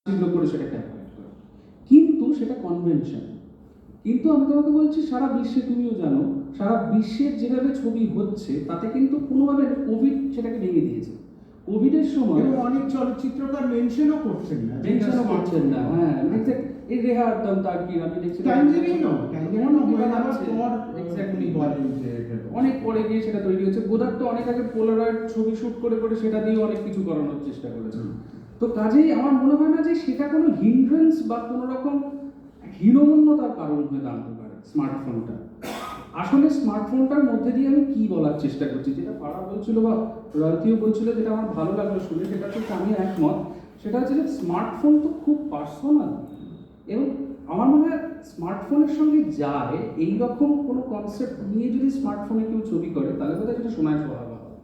চিহ্ন করে সেটাকে অ্যাভয়েড করা, কিন্তু সেটা কনভেনশন। কিন্তু আমি তোমাকে বলছি সারা বিশ্বে, তুমিও জানো, সারা বিশ্বের যেভাবে ছবি হচ্ছে তাতে কিন্তু কোনোভাবে কোভিড সেটাকে ভেঙে দিয়েছে। কোভিডের সময় অনেক চলচ্চিত্রকার মেনশনও করছেন না, হ্যাঁ, এই রেহা একদম তার কি আমি দেখছি অনেক পরে গিয়ে সেটা তৈরি হচ্ছে। বোধার তো অনেক আগে পোলারয়েড ছবি শুট করে করে সেটা দিয়ে অনেক কিছু করানোর চেষ্টা করেছে। তো কাজেই আমার মনে হয় না যে সেটা কোনো হিন্ড্রেন্স বা কোনো রকম হীনমন্যতার কারণ হয়ে দাঁড়াতে পারে স্মার্টফোনটা। আসলে স্মার্টফোনটার মধ্যে দিয়ে আমি কি বলার চেষ্টা করছি, যেটা পাড়া বলছিল বা রয়্যালটিও বলছিল, যেটা আমার ভালো লাগলো শুনে, সেটা হচ্ছে আমি একমত। সেটা হচ্ছে যে স্মার্টফোন তো খুব পার্সোনাল, এবং আমার মনে হয় স্মার্টফোনের সঙ্গে যায় এই রকম কোনো কনসেপ্ট নিয়ে যদি স্মার্টফোনে কেউ ছবি করে তাহলে বোধহয় সেটা সময় সোহাগা হবে।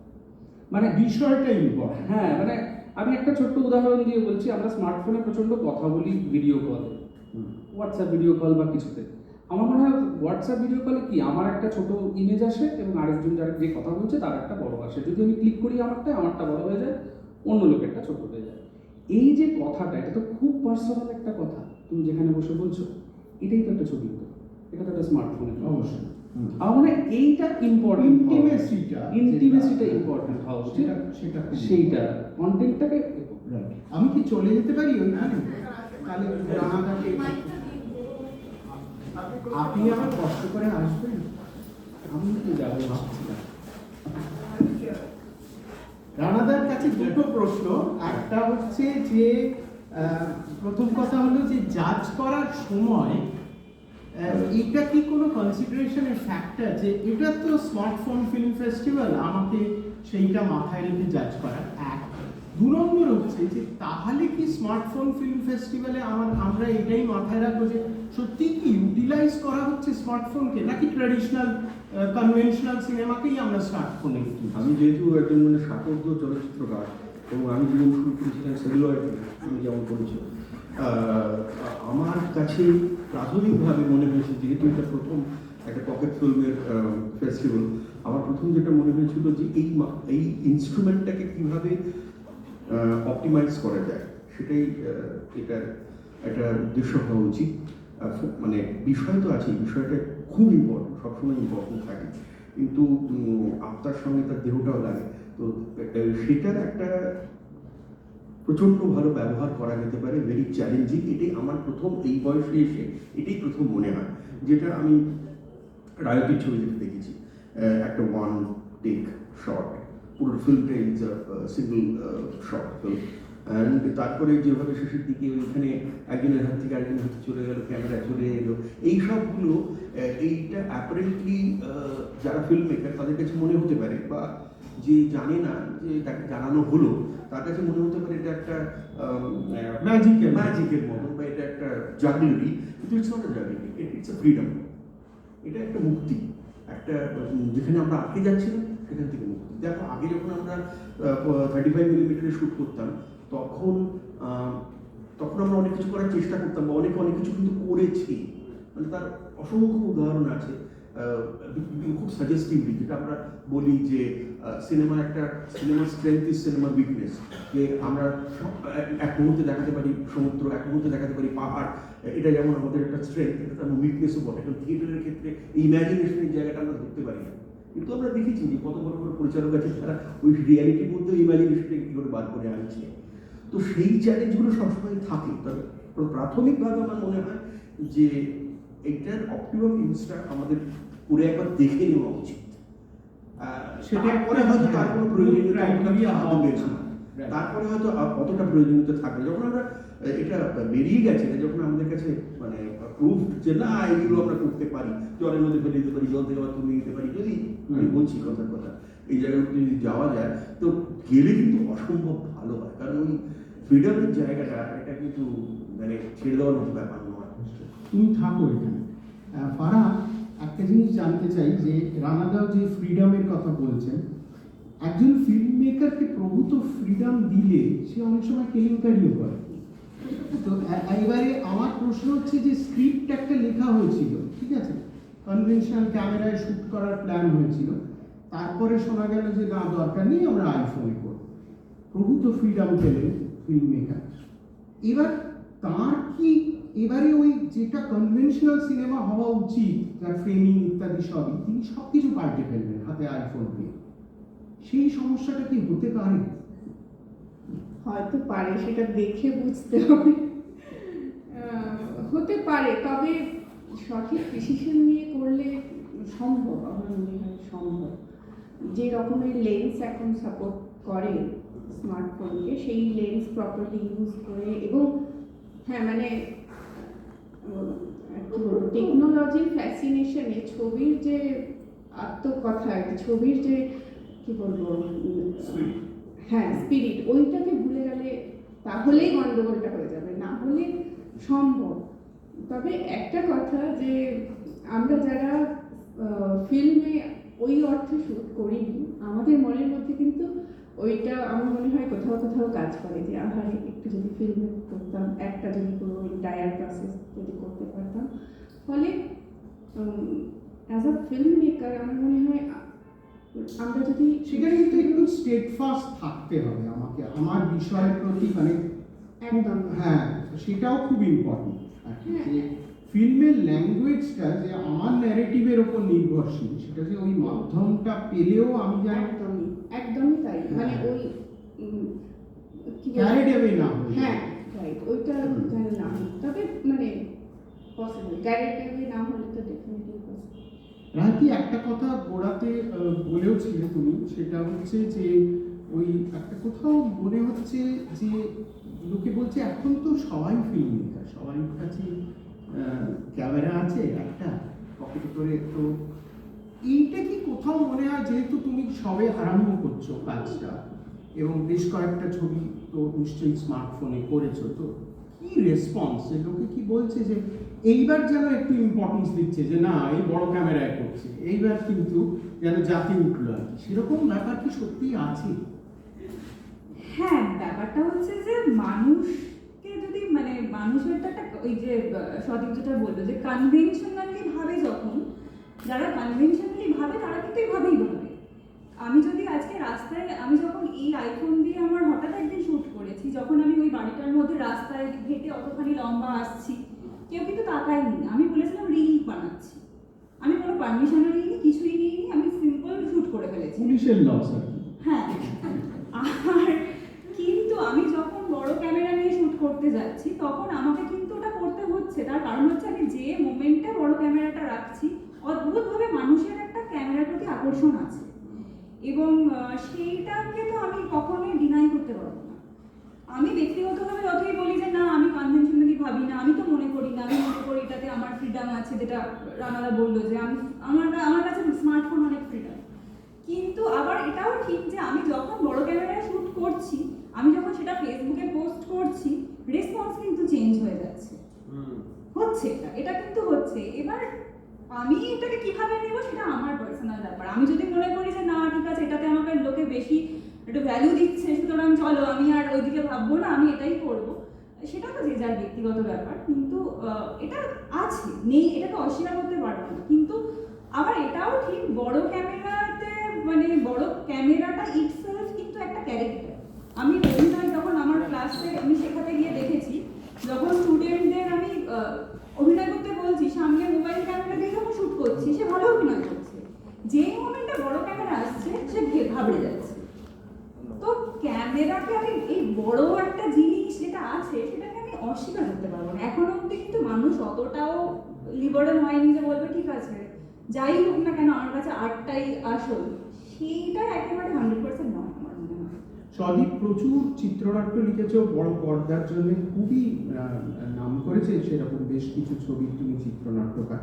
মানে বিষয়টা ইম্পর্টেন্ট। হ্যাঁ, মানে আমি একটা ছোট্ট উদাহরণ দিয়ে বলছি, আমরা স্মার্টফোনে প্রচণ্ড কথা বলি ভিডিও কলে, হোয়াটসঅ্যাপ ভিডিও কল বা কিছুতে। আমার মনে হয় হোয়াটসঅ্যাপ ভিডিও কলে কি আমার একটা ছোট ইমেজ আসে এবং আরেকজন যারা যে কথা বলছে তার একটা বড় আসে। যদি আমি ক্লিক করি আমারটা বড় হয়ে যায়, অন্য লোকেরটা ছোট হয়ে যায়। এই যে কথাটা, এটা তো খুব পার্সোনাল একটা কথা, তুমি যেখানে বসে বলছো, এটাই তো একটা ছবি হতো, এটা তো একটা স্মার্টফোনে অবশ্যই। আমার মনে হয় এইটা ইম্পর্টেন্ট, ইন্টিমেসিটা ইম্পর্টেন্ট হওয়া উচিত, সেইটা কন্টেন্টটাকে। আমি কি চলে যেতে পারি ওইখানে? তাহলে রানাদাকে আপনি আমার কষ্ট করে আসবেন, আমি তো যাবো ভাবছিলাম। রানাদার কাছে দুটো প্রশ্ন। একটা হচ্ছে যে প্রথম কথা হলো যে জাজ করার সময় এটা কি কোনো কনসিডারেশনের ফ্যাক্টর যে এটা তো স্মার্টফোন ফিল্ম ফেস্টিভ্যাল, আমাকে সেইটা মাথায় রেখে জাজ করার। এক, দু নম্বর হচ্ছে যে তাহলে কি স্মার্টফোন ফিল্ম ফেস্টিভ্যালে আমরা এটাই মাথায় রাখবো যে সত্যি কি ইউটিলাইজ করা হচ্ছে স্মার্টফোনকে, নাকি ট্র্যাডিশনাল কনভেনশনাল সিনেমাকেই আমরা স্মার্টফোনে? আমি যেহেতু একজন সাকর্য চলচ্চিত্রকার এবং আমি যেমন শুরু করেছিলাম সেলুলয়েড, তুমি যেমন করেছো, আমার কাছে প্রাথমিকভাবে মনে হয়েছে, যেহেতু এটা প্রথম একটা পকেট ফিল্মের ফেস্টিভ্যাল, আমার প্রথম যেটা মনে হয়েছিল যে এই ইনস্ট্রুমেন্টটাকে কীভাবে অপটিমাইজ করা যায়, সেটাই এটার একটা উদ্দেশ্য হওয়া উচিত। মানে বিষয় তো আছে, বিষয়টা খুব ইম্পর্টেন্ট, সবসময় ইম্পর্টেন্ট থাকে, কিন্তু আত্মার সঙ্গে তার দেহটাও লাগে। তো সেটার একটা প্রচণ্ড ভালো ব্যবহার করা যেতে পারে, ভেরি চ্যালেঞ্জিং। এটাই আমার প্রথম, এই বয়সে এসে এটাই প্রথম মনে হয়, যেটা আমি রায়তির ছবিতে দেখেছি। একটা ওয়ান টেক শট, পুরো ফিল্মটা is single shot film. And তারপরে যেভাবে শেষের দিকে ওইখানে একজনের হাত থেকে আরেকজনের হাতে চলে গেল, ক্যামেরা চলে এলো, এই সবগুলো এইটা অ্যাপারেন্টলি যারা ফিল্ম মেকার তাদের কাছে মনে হতে পারে, বা যে জানে না, যে তাকে জানানো হলো, তার কাছে মনে হতে পারে এটা একটা ম্যাজিকের মতো, বা এটা একটা জাগলারি। কিন্তু it's not a jugglery, it's a freedom. এটা একটা মুক্তি, একটা যেখানে আমরা আটকে যাচ্ছিলাম সেখান থেকে মুক্তি। দেখো, আগে যখন আমরা 35mm শ্যুট করতাম, তখন আমরা অনেক কিছু করার চেষ্টা করতাম, বা অনেক কিছু কিন্তু করেছি। মানে তার অসংখ্য উদাহরণ আছে, খুব সাজেস্টিভলি, যেটা আমরা বলি যে সিনেমার স্ট্রেংথ ইজ সিনেমার উইকনেস। যে আমরা এক মুহূর্তে দেখাতে পারি সমুদ্র, এক মুহূর্তে দেখাতে পারি পাহাড়, এটা যেমন আমাদের একটা স্ট্রেংথ, এটা তার উইকনেসও বটে। কারণ থিয়েটারের ক্ষেত্রে এই ইম্যাজিনেশনের জায়গাটা আমরা ধরতে পারি না, কিন্তু আমরা দেখেছি যে কত বড় বড় পরিচালক আছে তারা ওই রিয়ালিটির মধ্যে ইম্যাজিনেশনটাকে কী করে বার করে আনছে। তো সেই চ্যালেঞ্জগুলো সবসময় থাকে। তবে প্রাথমিকভাবে আমার মনে হয় যে এইটার অপটিমাম ইউজটা আমাদের পুরো একবার দেখে নেওয়া উচিত। সেটা পরে হয়তো তার কোনো প্রয়োজনীয়তা, তারপরে হয়তো অতটা প্রয়োজনীয়তা থাকবে যখন আমরা এটা বেরিয়ে গেছে, যখন আমাদের কাছে মানে প্রুফ যে না এইগুলো আমরা করতে পারি, জলের মধ্যে ফেলে দিতে পারি, জল থেকে আবার তুলে নিতে পারি। যদি আমি বলছি কথার কথা, এই জায়গাগুলোতে যদি যাওয়া যায়, তো গেলে কিন্তু অসম্ভব ভালো হয়। কারণ ওই ফ্রিডমের জায়গাটা, এটা কিন্তু মানে ছেড়ে দেওয়ার মতো ব্যাপার নয়। তুমি থাকো এখানে। ফারা, একটা জিনিস জানতে চাই যে রানাদাও যে ফ্রিডমের কথা বলছেন, একজন ফিল্ম মেকারকে প্রভূত ফ্রিডম দিলে সে অনেক সময় কেলেঙ্কারিও করে। তো এবারে আমার প্রশ্ন হচ্ছে যে স্ক্রিপ্ট একটা লেখা হয়েছিল, ঠিক আছে, কনভেনশনাল ক্যামেরায় শ্যুট করার প্ল্যান হয়েছিল, তারপরে শোনা গেল যে না, দরকার নেই, আমরা আইফোনে করব। প্রভূত ফ্রিডম পেলেন ফিল্ম মেকার, এবার তার কি এবারে ওই যেটা কনভেনশনাল সিনেমা হওয়া উচিত, যার ফ্রেমিং ইত্যাদি সবই, তিনি সব কিছু পাল্টে ফেলবেন হাতে আইফোন দিয়ে। সেই সমস্যাটা কি হতে পারে? হয়তো পারে, সেটা দেখে বুঝতে হবে। হতে পারে, তবে সঠিক ডিসিশন নিয়ে করলে সম্ভব, আমার মনে হয় সম্ভব। যে রকমের লেন্স এখন সাপোর্ট করে স্মার্টফোনকে, সেই লেন্স প্রপারলি ইউজ করে, এবং হ্যাঁ মানে টেকনোলজির ফ্যাসিনেশনে ছবির যে আত্মকথা, ছবির যে কি বলবো, হ্যাঁ স্পিরিট, ওইটাকে ভুলে গেলে তাহলেই গন্ডগোলটা হয়ে যাবে, না হলে সম্ভব। তবে একটা কথা, যে আমরা যারা ফিল্মে ওই অর্থে শ্যুট করিনি, আমাদের মনের মধ্যে কিন্তু ওইটা আমার মনে হয় কোথাও কোথাও কাজ করে, যে আহারে একটু যদি ফিল্মে করতাম, একটা যদি পুরো এন্টায়ার প্রসেস যদি করতে পারতাম। ফলে অ্যাজ আ ফিল্ম মেকার আমার মনে হয় আমরা যদি সেখানে কিন্তু একটু স্টেটফাস্ট থাকতে হবে আমাকে, আমার বিষয়ের প্রতি, মানে একদম হ্যাঁ সেটাও খুব ইম্পর্টেন্ট। হ্যাঁ। যে ফিল্মের ল্যাঙ্গুয়েজটা যে আমার ন্যারেটিভের ওপর নির্ভরশীল, সেটা যে ওই মাধ্যমটা পেলেও আমি জানি একদমই একদমই তাই, মানে ওই কি বলবো? ক্যারিড অ্যাওয়ে না হই। হ্যাঁ রাইট, ওইটা জানি না, তবে মানে পসিবল, ক্যারেক্টারই না হলে তো ডেফিনেটলি পসিবল। রাখি একটা কথা গোড়াতে বলেও ছিলে তুমি, সেটা হচ্ছে যে ওই একটা কোথাও মনে হচ্ছে যে লোকে বলছে এখন তো সবাই ফিল্ম মেকার, সবাই কাছে ক্যামেরা আছে একটা পকেটে করে, তো এইটা কি কোথাও মনে হয়, যেহেতু তুমি সবে আরম্ভ করছো কাজটা এবং বেশ কয়েকটা ছবি তো নিশ্চয়ই স্মার্টফোনে করেছো, তো কি রেসপন্স, লোকে কি বলছে যে এইবার যেন একটু ইম্পর্টেন্স দিচ্ছে, যে না এই বড় ক্যামেরায় করছে, এইবার কিন্তু যেন জাতি উঠলো আর কি, সেরকম ব্যাপার কি সত্যি আছে? হ্যাঁ, ব্যাপারটা হচ্ছে যে মানুষকে যদি মানে মানুষের তো একটা ওই যে সদীপ যেটা বললো যে কনভেনশনালি ভাবে, যখন যারা কনভেনশনালি ভাবে তারা কিন্তু এইভাবেই ভাবে। আমি যদি আজকে রাস্তায়, আমি যখন এই আইফোন দিয়ে আমার হঠাৎ একদিন শ্যুট করেছি, যখন আমি ওই বাড়িটার মধ্যে রাস্তায় হেঁটে অতখানি লম্বা আসছি, কেউ কিন্তু তাকায়নি, আমি বলেছিলাম রিল বানাচ্ছি, আমি কোনো পারমিশনও নিইনি, কিছুই নিইনি, আমি সিম্পল শ্যুট করে ফেলেছি। পুলিশের লস আর কি। হ্যাঁ, আর কিন্তু আমি যখন বড় ক্যামেরা নিয়ে শ্যুট করতে যাচ্ছি, তখন আমাকে কিন্তু ওটা করতে হচ্ছে। তার কারণ হচ্ছে আমি যে মোমেন্টে বড় ক্যামেরাটা রাখছি, অদ্ভুতভাবে মানুষের একটা ক্যামেরার প্রতি আকর্ষণ আছে, এবং সেইটাকে তো আমি কখনোই ডিনাই করতে পারবো না। আমি ব্যক্তিগতভাবে যতই বলি যে না আমি কনভেনশনালি ভাবি না, আমি তো মনে করি না, আমি মনে করি এটাতে আমার ফ্রিডম আছে, যেটা রানাদা বললো যে আমার কাছে স্মার্টফোন অনেক ফ্রিডম। কিন্তু আবার এটাও ঠিক যে আমি যখন বড় ক্যামেরায় শ্যুট করছি, আমি যখন সেটা ফেসবুকে পোস্ট করছি, রেসপন্স কিন্তু চেঞ্জ হয়ে যাচ্ছে, হচ্ছে এটা কিন্তু হচ্ছে। এবার আমি এটাকে কিভাবে নেব সেটা আমার পার্সোনাল ব্যাপার। আমি যদি মনে করি যে না ঠিক আছে, এটাতে আমাকে লোকে বেশি একটু ভ্যালু দিচ্ছে, সুতরাং চলো আমি আর ওইদিকে ভাববো না, আমি এটাই করবো, সেটা তো যে যার ব্যক্তিগত ব্যাপার। কিন্তু এটা আছে, নেই এটাকে অস্বীকার করতে পারবো না। কিন্তু আবার এটাও ঠিক, বড় ক্যামেরাতে মানে বড় ক্যামেরাটা ইটসেলফ কিন্তু একটা ক্যারেক্টার। আমি অভিনয় যখন আমার ক্লাসে আমি শেখাতে গিয়ে দেখেছি, যখন স্টুডেন্টদের আমি অভিনয় করতে বলছি, সামনে মোবাইল ক্যামেরা দিয়ে যখন শ্যুট করছি, সে ভালো অভিনয় করছে, যেই মোমেন্টে বড় ক্যামেরা আসছে সে ঘাবড়ে যাচ্ছে। তো ক্যামেরাকে আমি এই বড় একটা জিনিস যেটা আছে সেটাকে আমি অস্বীকার করতে পারবো না। এখনো অব্দি কিন্তু মানুষ অতটাও লিবারেল হয়নি যে বলবে ঠিক আছে যাই হোক না কেন আমার কাছে আর্টটাই আসল, সেইটা একেবারে 100% নয় আমার মনে হয়। সদীপ প্রচুর চিত্রনাট্য লিখেছো, বড় পর্দার জন্য খুবই নাম করেছে, সেরকম বেশ কিছু ছবি তুমি চিত্রনাট্যকার।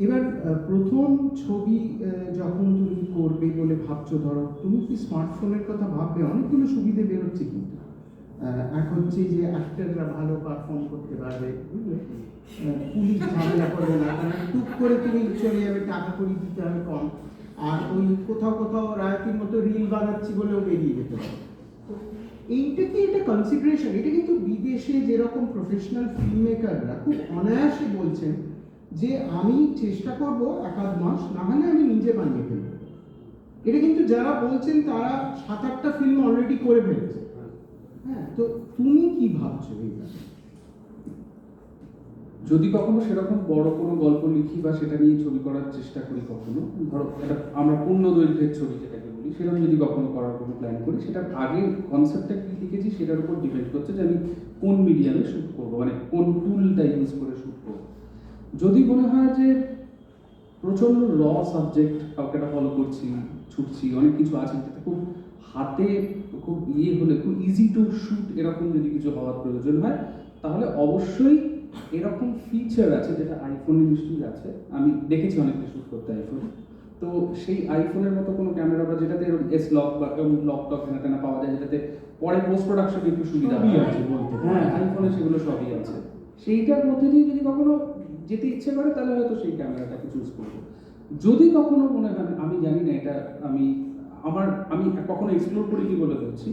এবার প্রথম ছবি যখন তুমি করবে বলে ভাবছো, ধরো তুমি কি স্মার্টফোনের কথা ভাববে? অনেকগুলো সুবিধে বেরোচ্ছে কিন্তু। এক হচ্ছে যে অ্যাক্টররা ভালো পারফর্ম করতে পারবে, বুঝলে, পুলিশ ঝামেলা করবে না, কারণ টুক করে তুমি চলে যাবে, টাকা করি দিতে হবে কম, আর ওই কোথাও কোথাও রায়তির মতো রিল বানাচ্ছি বলেও বেরিয়ে যেতে পারে। এইটা কি একটা কনসিডারেশন? এটা কিন্তু বিদেশে যেরকম প্রফেশনাল ফিল্ম মেকাররা খুব অনায়াসে বলছেন যে আমি চেষ্টা করব 1-8 মাস, না হলে আমি নিজে বানিয়ে ফেলবো। এটা কিন্তু যারা বলছেন তারা 7-8টা ফিল্ম অলরেডি করে ফেলেছে। হ্যাঁ, তো তুমি কি ভাবছো এই ব্যাপারে? যদি কখনো সেরকম বড় কোনো গল্প লিখি বা সেটা নিয়ে ছবি করার চেষ্টা করি কখনো, ধরো এটা আমরা পূর্ণ দৈর্ঘ্যের ছবি যেটাকে বলি, সেরকম যদি কখনো করার কোনো প্ল্যান করি, সেটার আগে কনসেপ্টটা কী লিখেছি সেটার উপর ডিপেন্ড করছে যে আমি কোন মিডিয়ামে শ্যুট করবো, মানে কোন টুলটা ইউজ করে শ্যুট করবো। যদি মনে হয় যে প্রচণ্ড র সাবজেক্ট, কাউকে একটা ফলো করছি, ছুটছি, অনেক কিছু আছে যেটা খুব হাতে খুব হলে খুব ইজি টু শ্যুট, এরকম যদি কিছু হওয়ার প্রয়োজন হয়, তাহলে অবশ্যই এরকম ফিচার আছে যেটা আইফোনে নিশ্চয়ই আছে, আমি দেখেছি অনেকটা শ্যুট করতে আইফোনে। তো সেই আইফোনের মতো কোনো ক্যামেরা বা যেটাতে এস লক বা লক টক হেনা পাওয়া যায়, যেটাতে পরে পোস্ট প্রোডাকশনে একটু সুবিধা সবই হয়। আছে বলতে পারো। হ্যাঁ, আইফোনে সেগুলো সবই আছে। সেইটার মধ্যে দিয়ে যদি কখনো যেতে ইচ্ছে করে তাহলে হয়তো সেই ক্যামেরাটাকে চুজ করবো। যদি কখনো মনে হয়, আমি জানি না এটা আমি কখনো এক্সপ্লোর করিনি বলে বলছি,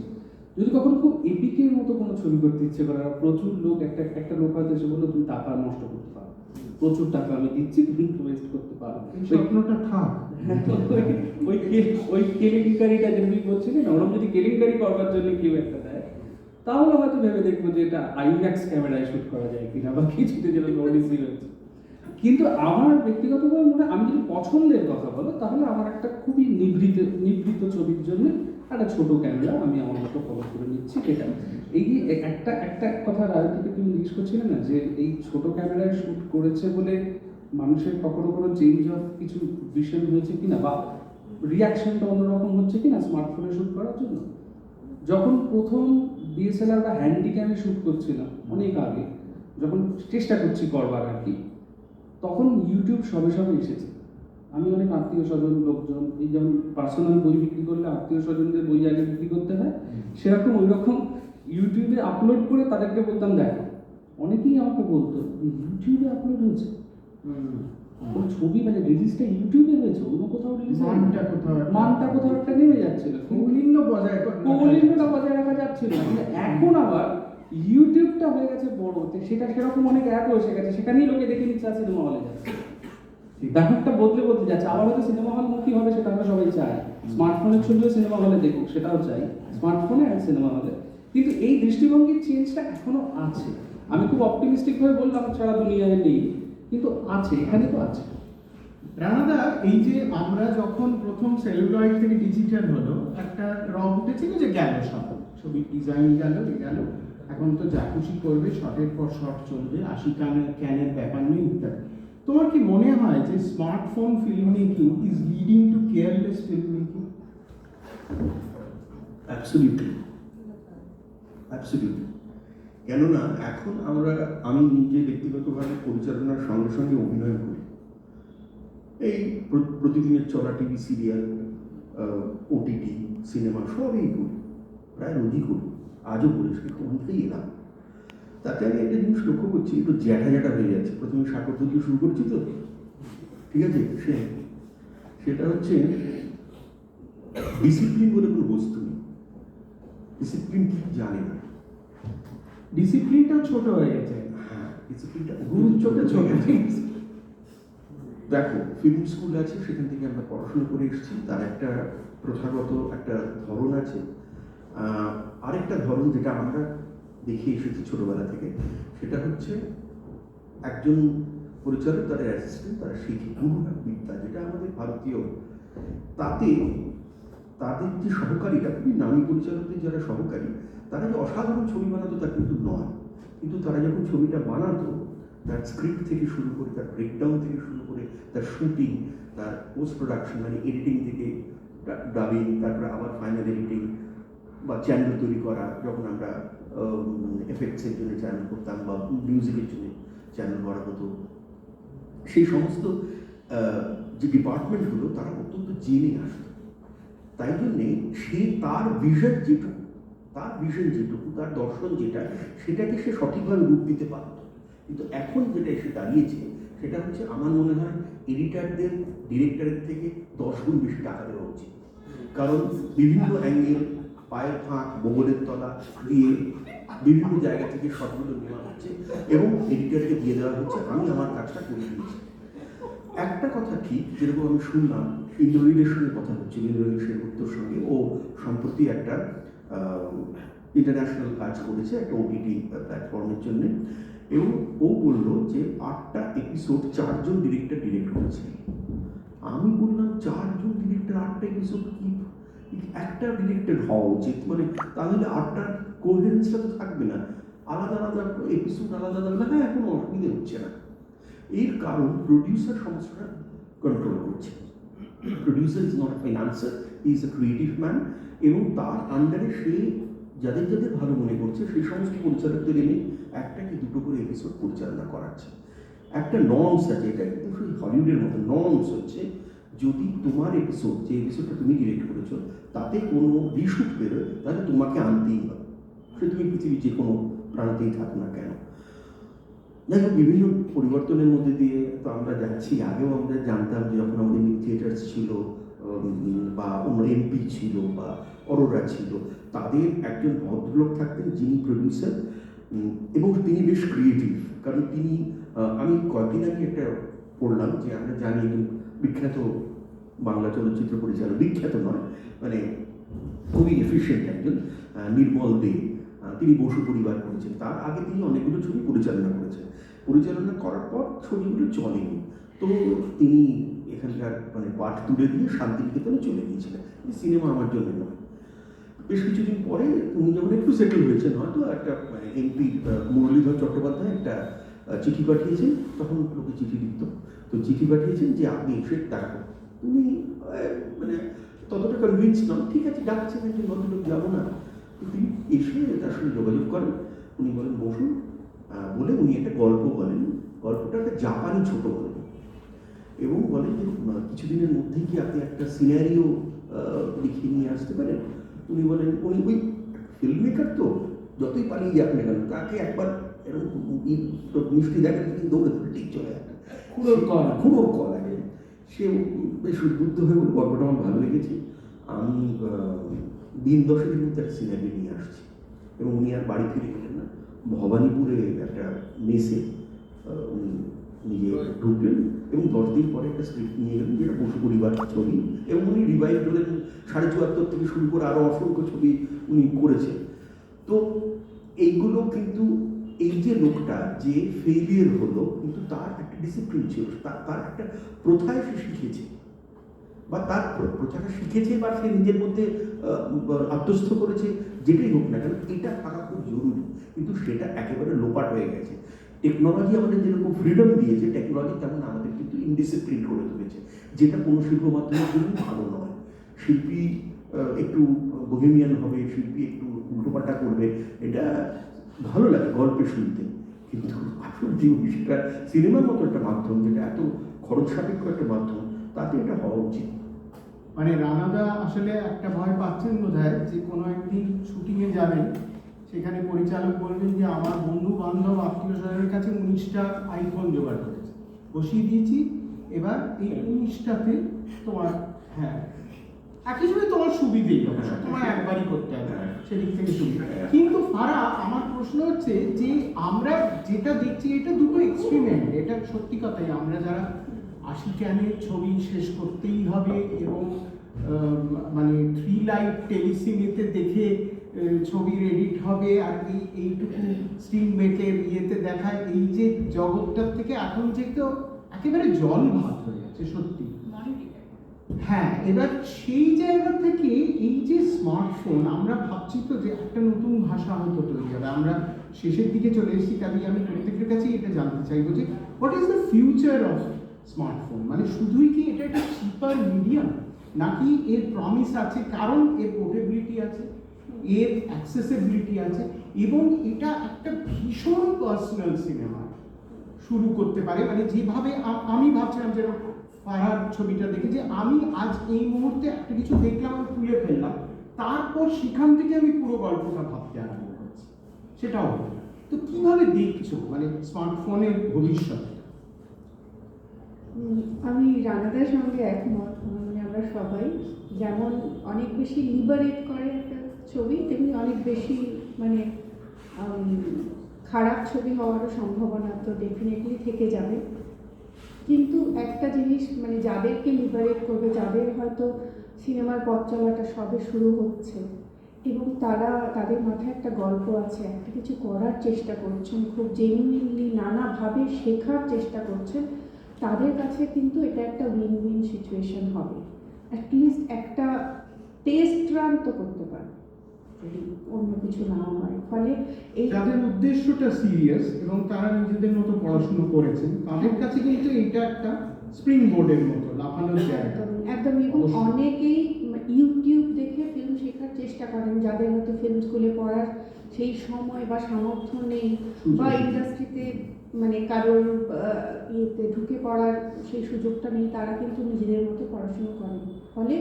যদি কখনো খুব এপিকের মতো কোনো ছবি করতে ইচ্ছে করে, আর প্রচুর লোক একটা লোক হয়তো এসে বললো তুমি টাকা নষ্ট করতে পারো, প্রচুর টাকা আমি দিচ্ছি, তুমি ওয়েস্ট করতে পারো, এই স্বপ্নটা থাক। ওই কেলেঙ্কারিটা যেমনি বলছিলি না, ওরকম যদি কেলেঙ্কারি করবার জন্য কেউ একটা দেয়, তাহলে হয়তো ভেবে দেখবো যে এটা আইম্যাক্স ক্যামেরায় শুট করা যায় কিনা, বা কিছুতে যেটা ওডিসি হয়েছে। কিন্তু আমার ব্যক্তিগতভাবে মনে হয়, আমি যদি পছন্দের কথা বলো, তাহলে আমার একটা খুবই নিভৃত ছবির জন্য একটা ছোট ক্যামেরা আমি আমার মতো ফলো করে নিচ্ছি। এটা এই যে একটা কথা রাজনীতিকে তুমি জিজ্ঞেস করছিলে না, যে এই ছোট ক্যামেরায় শ্যুট করেছে বলে মানুষের কখনো কোনো চেঞ্জ অফ কিছু ভিশন হয়েছে কিনা, বা রিয়াকশনটা অন্যরকম হচ্ছে কিনা স্মার্টফোনে শ্যুট করার জন্য। যখন প্রথম ডিএসএলআর বা হ্যান্ডিক্যামে শ্যুট করছিলাম অনেক আগে, যখন চেষ্টা করছি করবার আর কি, তখন ইউটিউব সবে এসেছে। আমি অনেক আত্মীয় স্বজন লোকজন, এই যেমন পার্সোনাল বই বিক্রি করলে আত্মীয় স্বজনদের বই আগে বিক্রি করতে হয়, সেরকম ওই রকম ইউটিউবে আপলোড করে তাদেরকে বলতাম দেখো। অনেকেই আমাকে বলতো ইউটিউবে আপলোড হয়েছে, ওর ছবি মানে রিলিজটা ইউটিউবে হয়েছে, অন্য কোথাও রিলিজ মানটা কোথাও একটা নেমে যাচ্ছিল, কৌলিন্য কৌলিন্যটা বজায় রাখা যাচ্ছিল না। কিন্তু এখন আবার ইউটিউবটা হয়ে গেছে বড়, সেটা সেরকম অনেক অ্যাপও এসে গেছে, সেখানেই লোকে দেখে নিচ্ছে আর সিনেমা হলে যাচ্ছে। ব্যাপারটা বদলে যাচ্ছে। আবার হয়তো সিনেমা হল মুক্তি হবে, সেটা আমরা সবাই চাই, স্মার্টফোনের ছবিও সিনেমা হলে দেখুক সেটাও চাই, স্মার্টফোনে আর সিনেমা হলে। কিন্তু এই দৃষ্টিভঙ্গির চেঞ্জটা এখনো আছে। আমি খুব অপটিমিস্টিক হয়ে বললাম সারা দুনিয়ায় নেই, কিন্তু আছে, এখানে তো আছে। রানাদা, এই যে আমরা যখন প্রথম সেলুলয়েড থেকে ডিজিটাল হলো, একটা রং উঠেছিল যে গেল সব ছবির ডিজাইন গেল, এখন তো যা খুশি করবে, শটের পর শট চলবে, 80 ক্যানের ব্যাপার নেই ইত্যাদি। তোমার কি মনে হয় যে smartphone film making is leading to careless film making? Absolutely. কেননা এখন আমি নিজে ব্যক্তিগতভাবে পরিচালনার সঙ্গে সঙ্গে অভিনয় করি। এই প্রতিদিনের চলা টিভি সিরিয়াল, ওটিটি, সিনেমা সবই করি, প্রায় রোজই করি, আজও করি, কিন্তু অনেকটাই এলাম। তাতে আমি একটা জিনিস লক্ষ্য করছি, একটু জ্যাঠা হয়ে যাচ্ছে। প্রথমে সাকর দিয়ে শুরু করছি তো, ঠিক আছে, সেটা হচ্ছে ডিসিপ্লিন বলে কোনো বস্তু নেই। ডিসিপ্লিন কি জানে না, ডিসিপ্লিনটাও ছোট হয়ে গেছে। হ্যাঁ, ডিসিপ্লিনটা গুরুত্বটা ছোট হয়ে গেছে। দেখো, ফিল্ম স্কুল আছে, সেখান থেকে আমরা পড়াশোনা করে এসেছি, তার একটা প্রথাগত একটা ধরন আছে। আরেকটা ধরন যেটা আমরা দেখে এসেছি ছোটবেলা থেকে, সেটা হচ্ছে একজন পরিচালক, তাদের অ্যাসিস্ট্যান্ট, তারা শিখে বিদ্যা, যেটা আমাদের ভারতীয়। তাতে তাদের যে সহকারীরা, খুবই নামী পরিচালকদের যারা সহকারী, তারা যে অসাধারণ ছবি বানাতো তা কিন্তু নয়। কিন্তু তারা যখন ছবিটা বানাতো, তার স্ক্রিপ্ট থেকে শুরু করে, তার ব্রেকডাউন থেকে শুরু করে, তার শুটিং, তার পোস্ট প্রোডাকশন মানে এডিটিং থেকে ডাবিং, তারপরে আবার ফাইনাল এডিটিং বা চ্যানেল তৈরি করা, যখন আমরা এফেক্টসের জন্য চ্যানেল করতাম বা মিউজিকের জন্য চ্যানেল করা হতো, সেই সমস্ত যে ডিপার্টমেন্টগুলো তারা অত্যন্ত জেনে আসতো। তাই জন্যে তার ভিশন যেটুকু, তার দর্শন যেটা, সেটাকে সে সঠিকভাবে রূপ দিতে পারত। কিন্তু এখন যেটা এসে দাঁড়িয়েছে, সেটা হচ্ছে আমার মনে হয় এডিটারদের ডিরেক্টরের থেকে 10 গুণ বেশি টাকা দেওয়া উচিত। কারণ বিভিন্ন অ্যাঙ্গেল, পায়ের ফাঁক, বগলের তলা দিয়ে বিভিন্ন জায়গা থেকে শটগুলো নেওয়া হচ্ছে এবং এডিটারকে দিয়ে দেওয়া হচ্ছে, আমি আমার কাজটা করে দিয়েছি। একটা কথা ঠিক, যেরকম আমি শুনলাম ইন্দ্রনীলের সঙ্গে কথা হচ্ছে, ইন্দ্রনীল সেনগুপ্তর সঙ্গে, ও সম্প্রতি একটা ইন্টারন্যাশনাল কাজ করেছে একটা ওটিটি প্ল্যাটফর্মের জন্য, এবং ও বললো যে 8টা এপিসোড 4জন ডিরেক্টর ডিরেক্ট করেছে। আমি বললাম 4জন ডিরেক্টর 8টা এপিসোড কি, একটা ডিরেক্টর হওয়া উচিত, মানে তাহলে 8টার কোহেরেন্সটা তো থাকবে না, আলাদা আলাদা এপিসোড আলাদা আলাদা। হ্যাঁ, কোনো অসুবিধা হচ্ছে না। এর কারণ প্রডিউসার সমস্যাটা কন্ট্রোল করছে। Producer is not a financer, he is a creative man, এবং তার আন্ডারে সে যাদের যাদের ভালো মনে করছে সেই সমস্ত পরিচালকদের এনে একটা কি দুটো করে এপিসোড পরিচালনা করাচ্ছে। একটা নর্মস আছে, এটা কিন্তু সেই হলিউডের মতো নর্মস হচ্ছে, যদি তোমার এপিসোড, যে এপিসোডটা তুমি ডিরেক্ট করেছো, তাতে কোনো রিশুট বেরোয়, তাহলে তোমাকে আনতেই হবে, সে তুমি পৃথিবীর যে কোনো প্রান্তেই থাকো না কেন। যাই হোক, বিভিন্ন পরিবর্তনের মধ্যে দিয়ে তো আমরা যাচ্ছি। আগেও আমরা জানতাম যে যখন আমাদের থিয়েটার্স ছিল বা অন্য এমপি ছিল বা অরোরা ছিল, তাদের একজন ভদ্রলোক থাকতেন যিনি প্রডিউসার, এবং তিনি বেশ ক্রিয়েটিভ। কারণ তিনি, আমি কয়েকদিন আগে একটা পড়লাম যে আমরা জানি একজন বিখ্যাত বাংলা চলচ্চিত্র পরিচালক, বিখ্যাত নয় মানে খুবই এফিশিয়েন্ট একজন, নির্মল দে, তিনি বসু পরিবার করেছেন। তার আগে তিনি অনেকগুলো ছবি পরিচালনা করেছেন। পরিচালনা করার পর ছবিগুলো চলেনি, তো তিনি এখানকার মানে পাঠ তুলে দিয়ে শান্তিনিকেতনে চলে গিয়েছিলেন। সিনেমা আমার জন্য নয়। বেশ কিছুদিন পরে উনি যখন একটু সেটেল হয়েছেন, হয়তো একটা এমপি মুরলীধর চট্টোপাধ্যায় একটা চিঠি পাঠিয়েছেন, তখন লোকে চিঠি লিখত, তো চিঠি পাঠিয়েছেন যে আপনি এসে ডাকো। উনি মানে ততটা কনভিন্স নন, ঠিক আছে ডাকছেন একজন ভদ্রলোক, যাবো না। তো তিনি এসে তার সঙ্গে যোগাযোগ করেন, উনি বলেন বসুন, বলে উনি একটা গল্প বলেন। গল্পটা একটা জাপানি ছোট গল্প, এবং বলেন যে কিছুদিনের মধ্যেই কি আপনি একটা সিনারিও লিখিয়ে নিয়ে আসতে পারেন। উনি বলেন, উনি ওই ফিল্ম মেকার তো যতই পালিয়ে যাক না কেন, তাকে একবার এরকম মিষ্টি দেখেন কিন্তু দৌড়ে ধরে ঠিক চলে আসে, খুব কল লাগে। সে বেশ উদ্বুদ্ধ হয়ে বলে গল্পটা আমার ভালো লেগেছে, আমি দিন 10-এর মধ্যে একটা সিনারি নিয়ে আসছি। এবং উনি আর বাড়ি ফিরে গেলেন না, ভবানীপুরে একটা মেসে উনি নিজে ঢুকলেন, এবং 10 দিন পরে একটা স্ক্রিপ্ট নিয়ে গেলেন যেটা বসু পরিবার ছবি, এবং উনি রিভাইভ করলেন 74.5 থেকে শুরু করে আরও অসংখ্য ছবি উনি করেছেন। তো এইগুলো কিন্তু, এই যে লোকটা যে ফেলিয়ার হলো, কিন্তু তার একটা ডিসিপ্লিন ছিল, তার একটা প্রথায় সে শিখেছে, বা তার প্রথাটা শিখেছে, বা সে নিজের মধ্যে আত্মস্থ করেছে, যেটাই হোক না কেন, এটা থাকা খুব জরুরি। কিন্তু সেটা একেবারে লোপাট হয়ে গেছে। টেকনোলজি আমাদের যেরকম ফ্রিডম দিয়েছে, টেকনোলজি তেমন আমাদের কিন্তু ইনডিসিপ্লিন করে তুলেছে, যেটা কোনো শিল্প মাধ্যমের জন্য ভালো নয়। শিল্পী একটু বোহেমিয়ান হবে, শিল্পী একটু উল্টোপাল্টা করবে, এটা ভালো লাগে গল্পে শুনতে, কিন্তু আসল জীবন সেটা সিনেমার মতো একটা মাধ্যম, যেটা এত খরচ সাপেক্ষ একটা মাধ্যম, তাতে এটা হওয়া উচিত। মানে রানাদা আসলে একটা ভয় পাচ্ছেন বোধহয়, যে কোনো একদিন শুটিংয়ে যাবেন, সেখানে পরিচালক বলবেন যে আমার বন্ধু বান্ধব আত্মীয় স্বজনের কাছে 19টা আইফোন জোগাড় করেছে, বসিয়ে দিয়েছি, এবার এই 19টাতে তোমার, হ্যাঁ একই সময় তোমার সুবিধেই হবে, তোমার একবারই করতে হবে, সেদিক থেকে সুবিধা। কিন্তু ফারা, আমার প্রশ্ন হচ্ছে যে আমরা যেটা দেখছি এটা দুটো এক্সপেরিমেন্ট, এটা সত্যি কথাই। আমরা যারা 80 ক্যানের ছবি শেষ করতেই হবে এবং মানে 3 লাইট টেলিসিনেতে দেখে ছবির এডিট হবে, আর এইটুকু স্ক্রিন মেটের ইয়েতে দেখায়, এই যে জগৎটার থেকে এখন যে তো একেবারে জল ভাত হয়ে যাচ্ছে সত্যি। হ্যাঁ, এবার সেই জায়গা থেকে এই যে স্মার্টফোন, আমরা ভাবছি তো যে একটা নতুন ভাষা হয়তো তৈরি হবে। আমরা শেষের দিকে চলে এসেছি, কাজেই আমি প্রত্যেকের কাছেই এটা জানতে চাইবো যে what is the future of smartphone. মানে শুধুই কি এটা একটা চিপার মিডিয়াম, নাকি এর প্রমিস আছে, কারণ এর পোর্টেবিলিটি আছে, এর অ্যাক্সেসিবিলিটি আছে, এবং এটা একটা ভীষণ পার্সোনাল সিনেমা শুরু করতে পারে। মানে যেভাবে আমি ভাবছিলাম, যেরকম ফারার ছবিটা দেখে, যে আমি আজ এই মুহূর্তে একটা কিছু দেখলাম, আমি তুলে ফেললাম, তারপর সেখান থেকে আমি পুরো গল্পটা ভাবতে আরম্ভ করছি, সেটাও হবে। তো কিভাবে দেখছো মানে স্মার্টফোনের ভবিষ্যৎ? আমি রানাদার সঙ্গে একমত। মানে আমরা সবাই যেমন অনেক বেশি লিবারেট করে একটা ছবি, তেমনি অনেক বেশি মানে খারাপ ছবি হওয়ারও সম্ভাবনা তো ডেফিনেটলি থেকে যাবে। কিন্তু একটা জিনিস, মানে যাদেরকে লিবারেট করবে, যাদের হয়তো সিনেমার পথ চলাটা সবে শুরু হচ্ছে, এবং তাদের মাথায় একটা গল্প আছে, একটা কিছু করার চেষ্টা করছেন, খুব জেনুইনলি নানাভাবে শেখার চেষ্টা করছেন, তাদের কাছে কিন্তু এটা একটা উইন উইন সিচুয়েশন হবে। অ্যাটলিস্ট একটা টেস্ট রান তো করতে পারে যদি অন্য কিছু না হয়। ফলে এই যাদের উদ্দেশ্যটা সিরিয়াস এবং তারা নিজেদের মতো পড়াশুনো করেছেন, তাদের কাছে কিন্তু এটা একটা স্প্রিং বোর্ডের মতো লাফানোর জায়গা। একদম এবং অবশ্যই। অনেকেই ইউটিউব দেখে ফিল্ম শেখার চেষ্টা করেন, যাদের হয়তো ফিল্ম স্কুলে পড়ার সেই সময় বা সামর্থ্য নেই, বা ইন্ডাস্ট্রিতে মানে কারোর ইয়েতে ঢুকে পড়ার সেই সুযোগটা নেই, তারা কিন্তু নিজেদের মতো পড়াশুনো করেন। ফলে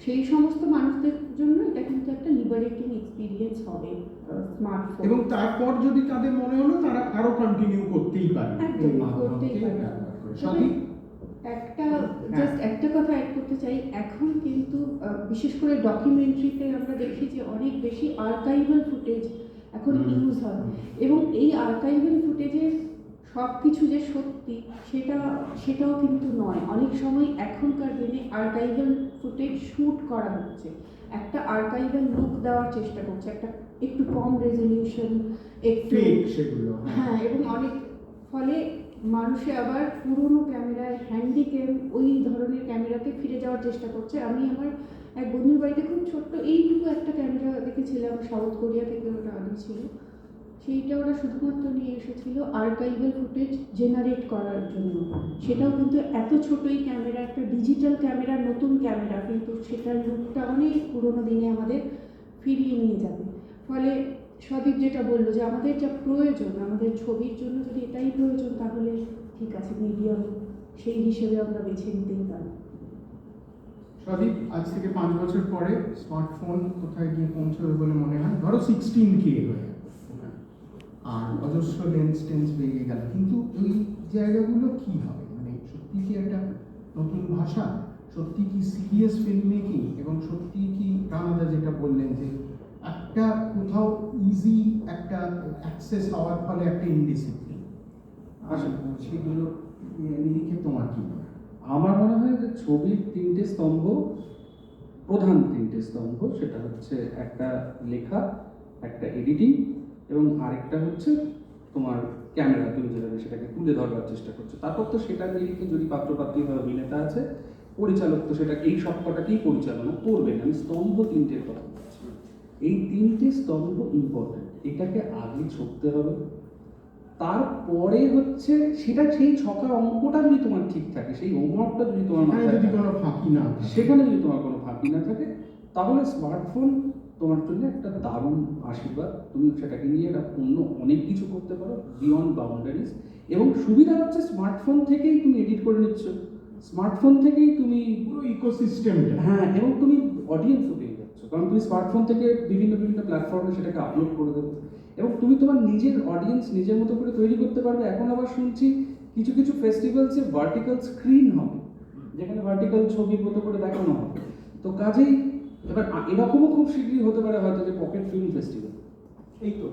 সেই সমস্ত মানুষদের জন্য এটা কিন্তু একটা লিবারেটিং এক্সপিরিয়েন্স হবে স্মার্টফোন। এবং তারপর যদি তাদের মনে হলো তারা আরো কন্টিনিউ করতেই পারে একদম, এই করতেই মাধ্যমকে পারে। ব্যবহার করে। সঠিক? একটা কথা অ্যাড করতে চাই, এখন কিন্তু বিশেষ করে ডকুমেন্টারিতে আমরা দেখি যে অনেক বেশি আর্কাইভাল ফুটেজ এখন ইউজ হয়, এবং এই আর্কাইভাল ফুটেজের সব কিছু যে সত্যি সেটাও কিন্তু নয়। অনেক সময় এখনকার দিনে আর্কাইভাল ফুটেজ শ্যুট করা হচ্ছে, একটা আর্কাইভাল লুক দেওয়ার চেষ্টা করছে, একটা একটু কম রেজলিউশন, একটু ফেক সেগুলো। হ্যাঁ, এবং অনেক ফলে মানুষে আবার পুরোনো ক্যামেরায় হ্যান্ডিক্যাম ওই ধরনের ক্যামেরাতে ফিরে যাওয়ার চেষ্টা করছে। আমি আমার এক বন্ধুর বাড়িতে খুব ছোট্ট এইটুকু একটা ক্যামেরা দেখেছিলাম, সাউথ কোরিয়া থেকে ওটা আনিয়েছিল। সেইটা ওরা শুধুমাত্র নিয়ে এসেছিল আর্কাইভাল ফুটেজ জেনারেট করার জন্য। সেটাও কিন্তু এত ছোটই ক্যামেরা, একটা ডিজিটাল ক্যামেরা, নতুন ক্যামেরা, কিন্তু সেটার লুকটা অনেক পুরোনো দিনে আমাদের ফিরিয়ে নিয়ে যাবে। ফলে সদীপ যেটা বললো যে আমাদের যা প্রয়োজন, আমাদের ছবির জন্য যদি এটাই প্রয়োজন, তাহলে ঠিক আছে, মিডিয়াম সেই হিসেবে আমরা বেছে নিতেই পারি। সদীপ, আজ থেকে 5 বছর পরে স্মার্টফোন কোথায় গিয়ে পৌঁছবে বলে মনে হয়? ধরো 16K হয়ে গেল, আর অজস্র টেন্স বেরিয়ে গেল, কিন্তু এই জায়গাগুলো কি হবে? মানে সত্যি কি একটা নতুন ভাষা, সত্যি কি সিরিয়াস ফিল্ম মেকিং, এবং সত্যি কি রানাদা যেটা বললেন যে একটা কোথাও ইজি একটা অ্যাক্সেস হওয়ার ফলে একটা ইনডিসিপ্লিন, সেগুলো নিরিখে তোমার কি মনে হয়? আমার মনে হয় যে ছবির প্রধান তিনটে স্তম্ভ, সেটা হচ্ছে একটা লেখা, একটা এডিটিং, এবং আরেকটা হচ্ছে তোমার ক্যামেরা, তুমি যেভাবে সেটাকে তুলে ধরবার চেষ্টা করছো। তারপর তো সেটা নিরিখে যদি পাত্রপাত্রী বা অভিনেতা আছে, পরিচালক তো সেটা এই সব কটাকেই পরিচালনা করবেন। আমি স্তম্ভ তিনটের কথা বলছি, এই তিনটে স্তম্ভ ইম্পর্টেন্ট, এটাকে আগে ছকতে হবে। তারপরে হচ্ছে সেটা সেই ছকার অঙ্কটা যদি তোমার ঠিক থাকে, সেই হোমওয়ার্কটা যদি তোমার এখানে মাথায় যদি থাকে, কোনো ফাঁকি না থাকে, সেখানে যদি তোমার কোনো ফাঁকি না থাকে, তাহলে স্মার্টফোন তোমার জন্য একটা দারুণ আশীর্বাদ। তুমি সেটাকে নিয়ে একটা অন্য অনেক কিছু করতে পারো বিয়ন্ড বাউন্ডারিজ। এবং সুবিধা হচ্ছে স্মার্টফোন থেকেই তুমি এডিট করে নিচ্ছ, স্মার্টফোন থেকেই তুমি পুরো ইকোসিস্টেমটা। হ্যাঁ, এবং তুমি অডিয়েন্সও পেয়ে যাচ্ছ, কারণ তুমি স্মার্টফোন থেকে বিভিন্ন প্ল্যাটফর্মে সেটাকে আপলোড করে দেবে, এবং তুমি তোমার নিজের অডিয়েন্স নিজের মতো করে তৈরি করতে পারবে। এখন আবার শুনছি কিছু কিছু ফেস্টিভ্যালসে ভার্টিক্যাল স্ক্রিন হবে, যেখানে ভার্টিক্যাল ছবির মতো করে দেখানো হবে। তো কাজেই এবার এরকমও খুব শীঘ্রই হতে পারে হয়তো যে পকেট ফিল্ম ফেস্টিভ্যাল, এই তো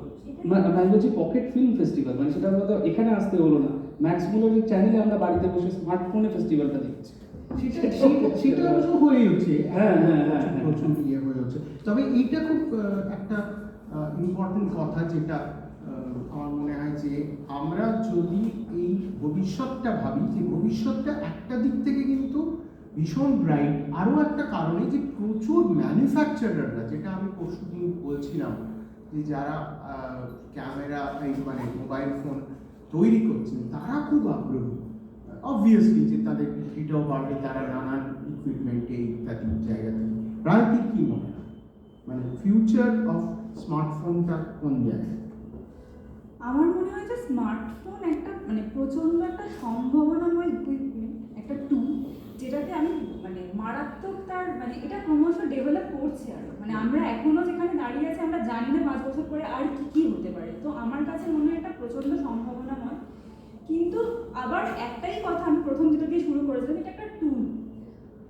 আমি বলছি পকেট ফিল্ম ফেস্টিভ্যাল, মানে সেটা হয়তো এখানে আসতে হলো না, ম্যাক্স মুলারের চ্যানেলে আমরা বাড়িতে বসে স্মার্টফোনে ফেস্টিভ্যালটা দেখছি। সেটা অবশ্য হয়ে হচ্ছে, হ্যাঁ, হ্যাঁ, হ্যাঁ, হ্যাঁ। প্রচুর ইয়ে হয়ে হচ্ছে। তবে এইটা খুব একটা ইম্পর্টেন্ট কথা, যেটা আমার মনে হয় যে আমরা যদি এই ভবিষ্যৎটা ভাবি, যে ভবিষ্যৎটা একটা দিক থেকে কিন্তু ভীষণ ব্রাইট, আরও একটা কারণে যে প্রচুর ম্যানুফ্যাকচারাররা, যেটা আমি পরশুদিন বলছিলাম, যে যারা ক্যামেরা মানে মোবাইল ফোন তৈরি করছেন, তারা খুব আগ্রহী। অবভিয়াসলি যে তাদের বিক্রিটাও বাড়বে, তারা নানান ইকুইপমেন্টে ইত্যাদি জায়গাতে। রাজনীতির কি মনে হয়, মানে ফিউচার অফ স্মার্টফোনটা কোন জায়গায়? আমার মনে হয় যে স্মার্টফোন একটা মানে প্রচণ্ড একটা সম্ভাবনাময় ইকুইপমেন্ট, একটা টুল, যেটাতে আমি মানে মারাত্মক তার মানে এটা ক্রমশ ডেভেলপ করছে আরো। মানে আমরা এখনো যেখানে দাঁড়িয়ে আছি, আমরা জানি না 5 বছর পরে আর কি হতে পারে। তো আমার কাছে মনে হয় একটা প্রচণ্ড সম্ভাবনাময়। কিন্তু আবার একটাই কথা, আমি প্রথম যেটা দিয়ে শুরু করেছিলাম, এটা একটা টুল।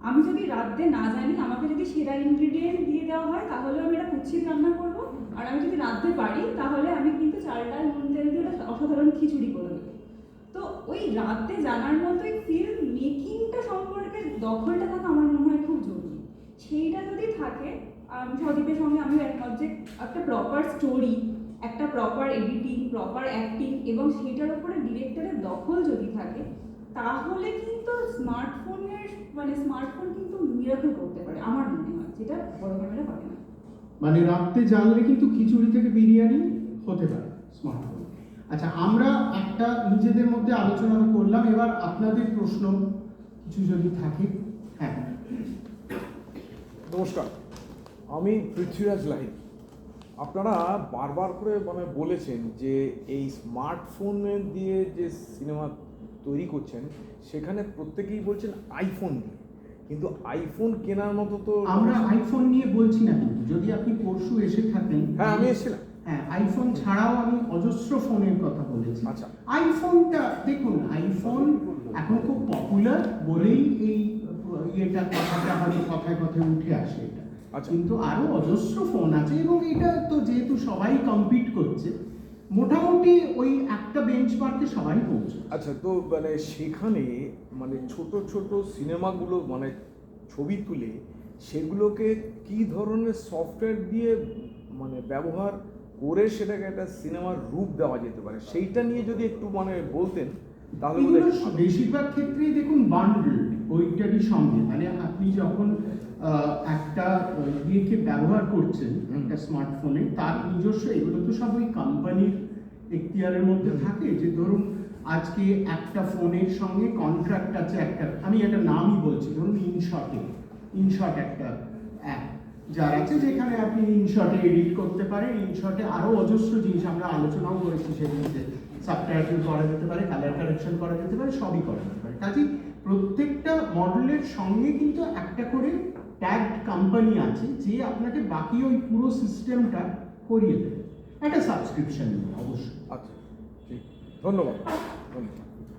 আমি যদি রাঁধতে না জানি, আমাকে যদি সেরা ইনগ্রিডিয়েন্ট দিয়ে দেওয়া হয়, তাহলে আমি এটা কুচ্ছিত রান্না করবো। আর আমি যদি রাঁধতে পারি, তাহলে আমি কিন্তু চাল ডাল নুন তেল দিয়ে একটা অসাধারণ খিচুড়ি করে দেবো। তো ওই রাঁধতে জানার মতোই ফিল্ম মেকিংটা সম্পর্কে দখলটা থাকা আমার মনে হয় খুব জরুরি। সেইটা যদি থাকে, সদীপের সঙ্গে আমিও একমত যে একটা প্রপার স্টোরি, একটা প্রপার এডিটিং, প্রপার অ্যাক্টিং এবং সেটার উপরে ডিরেক্টরের দখল যদি থাকে, তাহলে কিন্তু স্মার্টফোন কিন্তু মিরাকল করতে পারে আমার মনে হয়, যেটা বড় ক্যামেরা পারে না। মানে রাত্রে জানলে কিন্তু খিচুড়ি থেকে বিরিয়ানি হতে পারে স্মার্টফোন। আচ্ছা, আমরা একটা নিজেদের মধ্যে আলোচনা করলাম, এবার আপনাদের প্রশ্ন কিছু যদি থাকে। হ্যাঁ, নমস্কার, আমি পৃথ্বীরাজ লাহিড়ী। আপনারা বারবার করে বলেছেন যে এই স্মার্টফোনের দিয়ে যে সিনেমা তৈরি করছেন সেখানে প্রত্যেকেই বলছেন আইফোন দিয়ে, কিন্তু আইফোন কেনার মতো তো আমরা আইফোন নিয়ে বলছি না, কিন্তু যদি আপনি পরশু এসে থাকেন। হ্যাঁ, আমি এসেছিলাম। হ্যাঁ, আইফোন ছাড়াও আমি অজস্র ফোনের কথা বলেছি। আচ্ছা। আইফোনটা দেখুন, আইফোন এখন খুব পপুলার বলেই এই কথাটা হয়তো কথায় কথায় উঠে আসে এটা। আচ্ছা। কিন্তু আরো অজস্র ফোন আছে এবং এটা তো যেহেতু সবাই কম্পিট করছে, মোটামুটি ওই একটা বেঞ্চমার্কে সবাই পৌঁছে। আচ্ছা, তো সেখানে ছোট ছোট সিনেমাগুলো ছবি তুলে সেগুলোকে কি ধরনের সফটওয়্যার দিয়ে ব্যবহার করে সেটাকে একটা সিনেমার রূপ দেওয়া যেতে পারে, সেইটা নিয়ে যদি একটু বলতেন তাহলে এগুলো বেশিরভাগ ক্ষেত্রেই দেখুন বান্ডল ওইটারই সঙ্গে, আপনি যখন একটা ইয়েকে ব্যবহার করছেন একটা স্মার্টফোনে, তার নিজস্ব এগুলো তো সব ওই কোম্পানির এখতিয়ারের মধ্যে থাকে, যে ধরুন আজকে একটা ফোনের সঙ্গে কন্ট্রাক্ট আছে একটা, আমি একটা নামই বলছি, ধরুন ইনশট একটা অ্যাপ যার আছে, যেখানে আপনি ইনশটে এডিট করতে পারেন, ইনশটে আরো অজস্র জিনিস আমরা আলোচনাও করেছি সেগুলোতে, সাবটাইটেল করা যেতে পারে, কালার কারেকশন করা যেতে পারে, সবই করা যেতে পারে। কাজেই প্রত্যেকটা মডেলের সঙ্গে কিন্তু একটা করে ট্যাগড কোম্পানি আছে যে আপনাকে বাকি ওই পুরো সিস্টেমটা করিয়ে দেবে, একটা সাবস্ক্রিপশন অবশ্যই। আচ্ছা, ঠিক, ধন্যবাদ।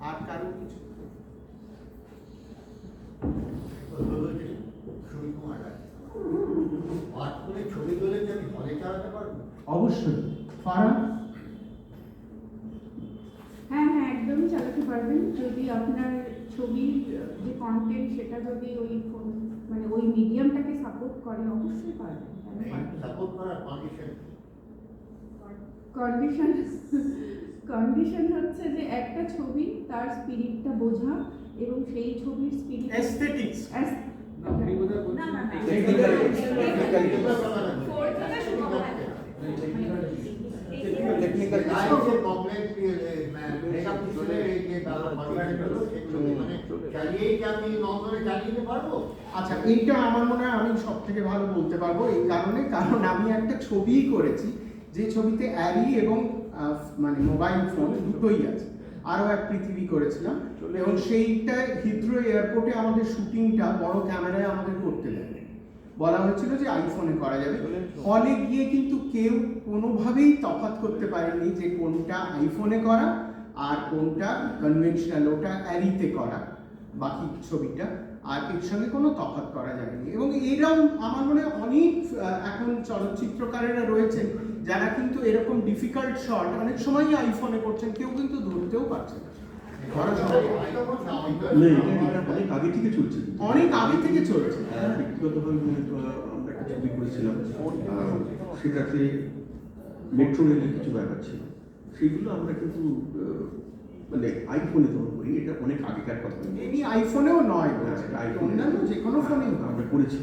আর কারো কিছু? অবশ্যই। ফারাহ? হ্যাঁ হ্যাঁ, একদমই চালাতে পারবেন যদি আপনার ছবির যে কন্টেন্ট সেটা যদি ওই ফোন ওই মিডিয়ামটাকে সাপোর্ট করে, অবশ্যই পারবেন। কন্ডিশন হচ্ছে যে একটা ছবি তার স্পিরিটটা বোঝা এবং সেই ছবির স্পিরিট অ্যাস্থেটিক্স। আচ্ছা, এইটা আমার মনে হয় আমি সব থেকে ভালো বলতে পারবো, এই কারণ আমি একটা ছবিই করেছি যে ছবিতে অ্যারি এবং মোবাইল ফোন দুটোই আছে, আরো এক পৃথিবী করেছিলাম, এবং সেইটা হিথ্রো এয়ারপোর্টে আমাদের শুটিংটা বড় ক্যামেরায় আমাদের করতে দেয়, বলা হয়েছিল যে আইফোনে করা যাবে। হলে গিয়ে কিন্তু কেউ কোনোভাবেই তফাৎ করতে পারেনি যে কোনটা আইফোনে করা আর কোনটা কনভেনশনাল, ওটা অ্যারিতে করা বাকি ছবিটা, আর এর সঙ্গে কোনো তফাৎ করা যায়নি। এবং এরকম আমার মনে হয় অনেক এখন চলচ্চিত্রকারেরা রয়েছেন যারা কিন্তু এরকম ডিফিকাল্ট শট অনেক সময়ই আইফোনে করছেন, কেউ কিন্তু ধরতেও পারছে না। অনেক আগে থেকে চলছে, অনেক আগে থেকে চলছে। ব্যক্তিগতভাবে আমরা একটা ছবি করেছিলাম, সেটাতে মেট্রো রেলের কিছু ব্যাপার ছিল, সেগুলো আমরা কিন্তু আইফোনে তখন করি, এটা অনেক আগেকার কথা। এই আইফোনেও নয়, অন্যান্য যে কোনো ফোনে আমরা করেছি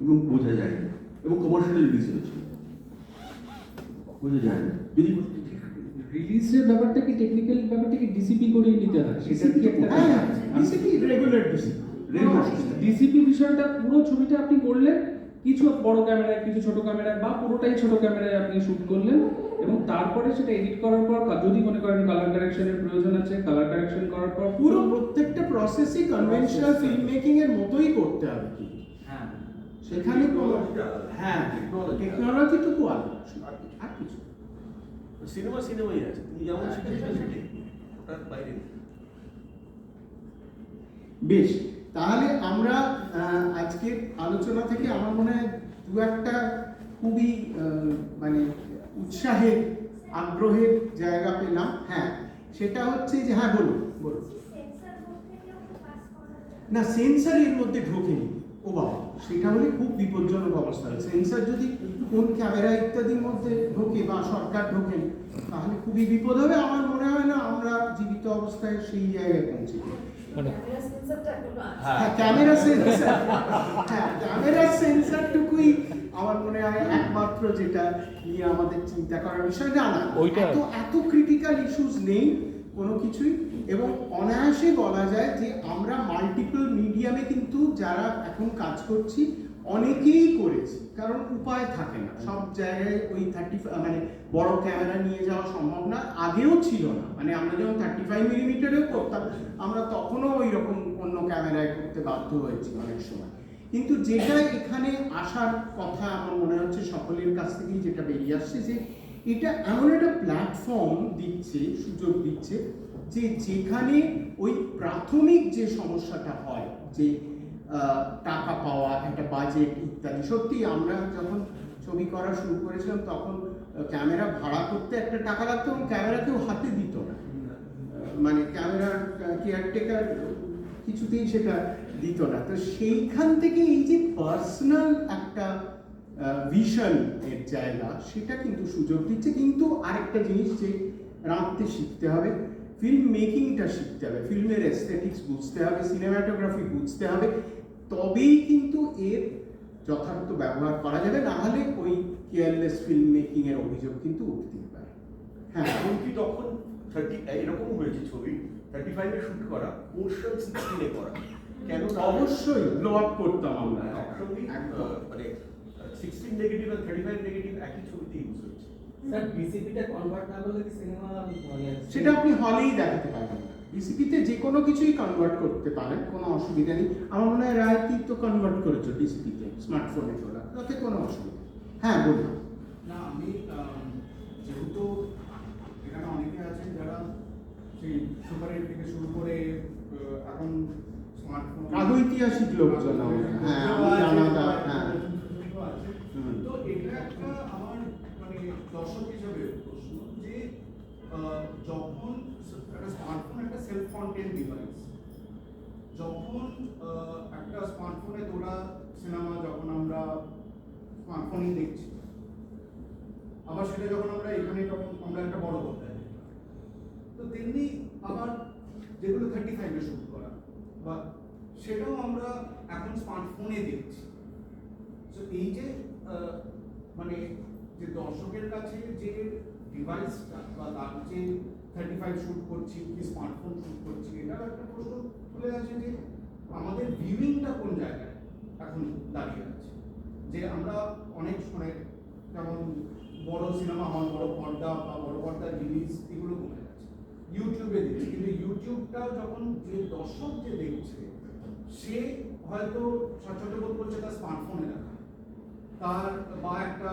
এবং বোঝা যায় না, এবং কমার্শিয়াল রিলিজ হয়েছিল, বোঝা যায় না। যদি রিলিজের ব্যাপারটা কি, টেকনিক্যাল ব্যাপারটা কি ডিসিপি করিয়ে নিতে হয়, সেটা কি একটা ডিসিপি রেগুলার ডিসিপি বিষয়টা পুরো ছবিটা আপনি করলেন, কিছু বড় ক্যামেরায় কিছু ছোট ক্যামেরায় বা পুরোটাই ছোট ক্যামেরায় আপনি শুট করলেন, এবং তারপরে সেটা এডিট করার পর যদি মনে করেন কালার কারেকশনের প্রয়োজন আছে, কালার কারেকশন করার পর পুরো প্রত্যেকটা প্রসেসই কনভেনশনাল ফিল্ম মেকিং এর মতোই করতে হবে। হ্যাঁ, সেখানে টেকনোলজিটুকু আলাদা, আর কিছু সিনেমাই আছে, তুমি যেমন শিখেছো সেটাই, ওটার বাইরে। বেশ, তাহলে আমরা আজকের আলোচনা থেকে আমার মনে হয় দু একটা খুবই উৎসাহের আগ্রহের জায়গা পেলাম। হ্যাঁ, সেটা হচ্ছে যে, হ্যাঁ বলুন। না, সেন্সর এর মধ্যে ঢোকেনি, ও বাবা, সেটা হলে খুব বিপজ্জনক অবস্থা। সেন্সার যদি কোন ক্যামেরা ইত্যাদির মধ্যে ঢোকে বা সরকার ঢোকেন, তাহলে খুবই বিপদ হবে। আমার মনে হয় না আমরা জীবিত অবস্থায় সেই জায়গায় পৌঁছি। হ্যাঁ, ক্যামেরা সেন্সার, হ্যাঁ ক্যামেরা সেন্সারটুকুই আমার মনে হয় একমাত্র যেটা নিয়ে আমাদের চিন্তা করার বিষয়। না না, এত ক্রিটিক্যাল ইস্যুস নেই কোনো কিছুই, এবং অনায়াসে বলা যায় যে আমরা মাল্টিপল মিডিয়ামে কিন্তু যারা এখন কাজ করছি অনেকেই করেছি, কারণ উপায় থাকে না সব জায়গায় ওই 35 মানে বড় ক্যামেরা নিয়ে যাওয়া সম্ভব না, আগেও ছিল না। মানে আমরা যখন 35 মিলিমিটারেও করতাম, আমরা তখনও ওই রকম অন্য ক্যামেরায় করতে বাধ্য হয়েছি অনেক সময়। কিন্তু যেটা এখানে আসার কথা আমার মনে হচ্ছে সকলের কাছ থেকেই যেটা বেরিয়ে আসছে, যে এটা এমন একটা প্ল্যাটফর্ম দিচ্ছে, সুযোগ দিচ্ছে, যে যেখানে ওই প্রাথমিক যে সমস্যাটা হয়, যে টাকা পাওয়া, একটা বাজেট ইত্যাদি। সত্যি আমরা যখন ছবি করা শুরু করেছিলাম তখন ক্যামেরা ভাড়া করতে একটা টাকা লাগতো এবং ক্যামেরা কেউ হাতে দিত না, মানে ক্যামেরার কেয়ারটেকার কিছুতেই সেটা দিত না। তো সেইখান থেকে এই যে পার্সোনাল একটা ভিশন এর জায়গা, সেটা কিন্তু সুযোগ দিচ্ছে। কিন্তু আরেকটা জিনিস, যে রাঁধতে শিখতে হবে, ফিল্ম মেকিংটা শিখতে হবে, ফিল্মের এস্থেটিক্স বুঝতে হবে, সিনেমাটোগ্রাফি বুঝতে হবে, তবেই কিন্তু এর যথার্থ ব্যবহার করা যাবে। না হলে ওই কেয়ারলেস ফিল্ম মেকিং এর অভিযোগ কিন্তু উঠতেই পারে। হ্যাঁ, এমনকি তখন 30 এরকম হয়েছে ছবি 35 এ শুট করা, পোর্শন 16 এ করা। কেন? অবশ্যই ব্লো আপ করতাম আমরা একসঙ্গেই একদম। মানে 16 নেগেটিভ আর 35 নেগেটিভ একই ছবিতে ইউজ হয়েছে। স্যার বিসিপিটা কনভার্ট না করলে কি সিনেমা সেটা আপনি হলেই দেখাতে পারবেন না। ডিসিপিতে যে কোনো কিছুই কনভার্ট করতে পারেন, কোনো অসুবিধা নেই। আমার মনে হয় রায়তি তো কনভার্ট করেছো ডিসিপিতে, স্মার্টফোনে তোলা, তাতে কোনো অসুবিধা। হ্যাঁ বলুন। না, আমি যেহেতু এখানে অনেকে আছেন যারা সেই সুপার হিট থেকে শুরু করে এখন স্মার্টফোন, প্রাগৈতিহাসিক লোকজন আমরা। হ্যাঁ, আমি জানাদা, হ্যাঁ। তো এটা একটা আমার মানে দর্শক হিসাবে প্রশ্ন, যে যখন একটা স্মার্টফোন একটা সেলফ কন্টেন্ট ডিভাইস, যখন একটা স্মার্টফোনে তোলা সিনেমা যখন আমরা স্মার্টফোনেই দেখছি, আবার সেটা যখন আমরা এখানে যখন আমরা একটা বড় পর্দায়, তো তেমনি আবার যেগুলো 35 এ শুট করা, বা সেটাও আমরা এখন স্মার্টফোনে দেখছি। তো এই যে মানে যে দর্শকের কাছে যে ডিভাইসটা বা তার যে 35 শুট করছি কি স্মার্টফোন শুট করছি, এটাও একটা প্রশ্ন তুলে আছে যে আমাদের ভিউইংটা কোন জায়গায় এখন দাঁড়িয়ে আছে। যে আমরা অনেক সময় যেমন বড় সিনেমা হল, বড় পর্দা বা বড় পর্দার রিলিজ এগুলো কমে গেছে, ইউটিউবে দিচ্ছে। কিন্তু ইউটিউবটাও যখন যে দর্শক যে দেখছে, সে হয়তো স্বাচ্ছন্দ্য বোধ করছে তার স্মার্টফোনে দেখা, তার বা একটা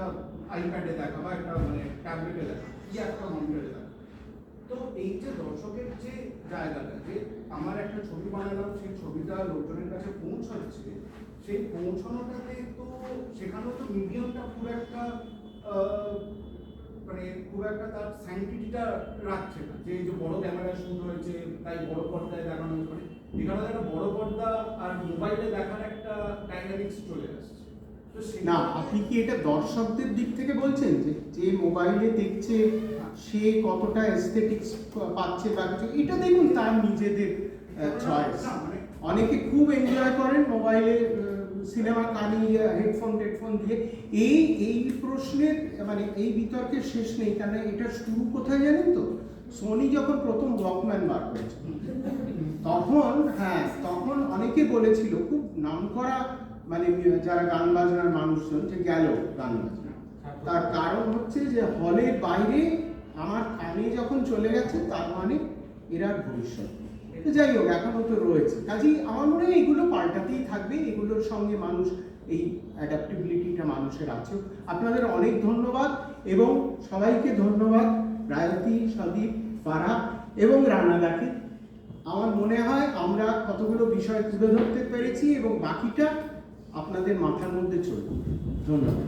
আইপ্যাডে দেখা, বা একটা মানে ট্যাবলেটে দেখা, কি একটা মনিটরে দেখা। তো এই যে দর্শকের যে জায়গাটা, যে আমার একটা ছবি বানালাম, সেই ছবিটা লোকজনের কাছে পৌঁছাচ্ছে, সেই পৌঁছানোটাতে তো সেখানেও তো মিডিয়ামটা খুব একটা মানে খুব একটা তার সাইন্টিফিকটা রাখছে না। যে এই যে বড় ক্যামেরা শুট হয়েছে তাই বড় পর্দায় দেখানো হয়েছে, মানে এখানে একটা বড় পর্দা আর মোবাইলে দেখার একটা ডাইনামিক্স চলে আসছে। না, আপনি কি এটা দর্শকদের দিক থেকে বলছেন, যে যে মোবাইলে দেখছে সে কতটা এস্থেটিক্স পাচ্ছে বা কিছু? এটা দেখুন তার নিজেদের চয়েস। অনেকে খুব এনজয় করেন মোবাইলে সিনেমা, কানে হেডফোন দিয়ে। এই প্রশ্নের মানে এই বিতর্কের শেষ নেই। কারণ এটা শুরু কোথায় জানেন তো? সোনি যখন প্রথম ওয়াকম্যান বার করেছে, তখন অনেকে বলেছিল, খুব নামকরা মানে যারা গান বাজনার মানুষজন, যে গেল গান বাজনা। তার কারণ হচ্ছে যে হলের বাইরে আমার কানে যখন চলে গেছে, তার মানে এরা ভবিষ্যৎ। যাই হোক, এখনো তো রয়েছে। কাজেই আমার মনে হয় এগুলো পাল্টাতেই থাকবে, এগুলোর সঙ্গে মানুষ, এই অ্যাডাপ্টেবিলিটিটা মানুষের আছে। আপনাদের অনেক ধন্যবাদ, এবং সবাইকে ধন্যবাদ, রায়তি, সদীপ, ফারাহ এবং রানাদাকে। আমার মনে হয় আমরা কতগুলো বিষয় তুলে ধরতে পেরেছি, এবং বাকিটা আপনাদের মাথার মধ্যে চলবে। ধন্যবাদ।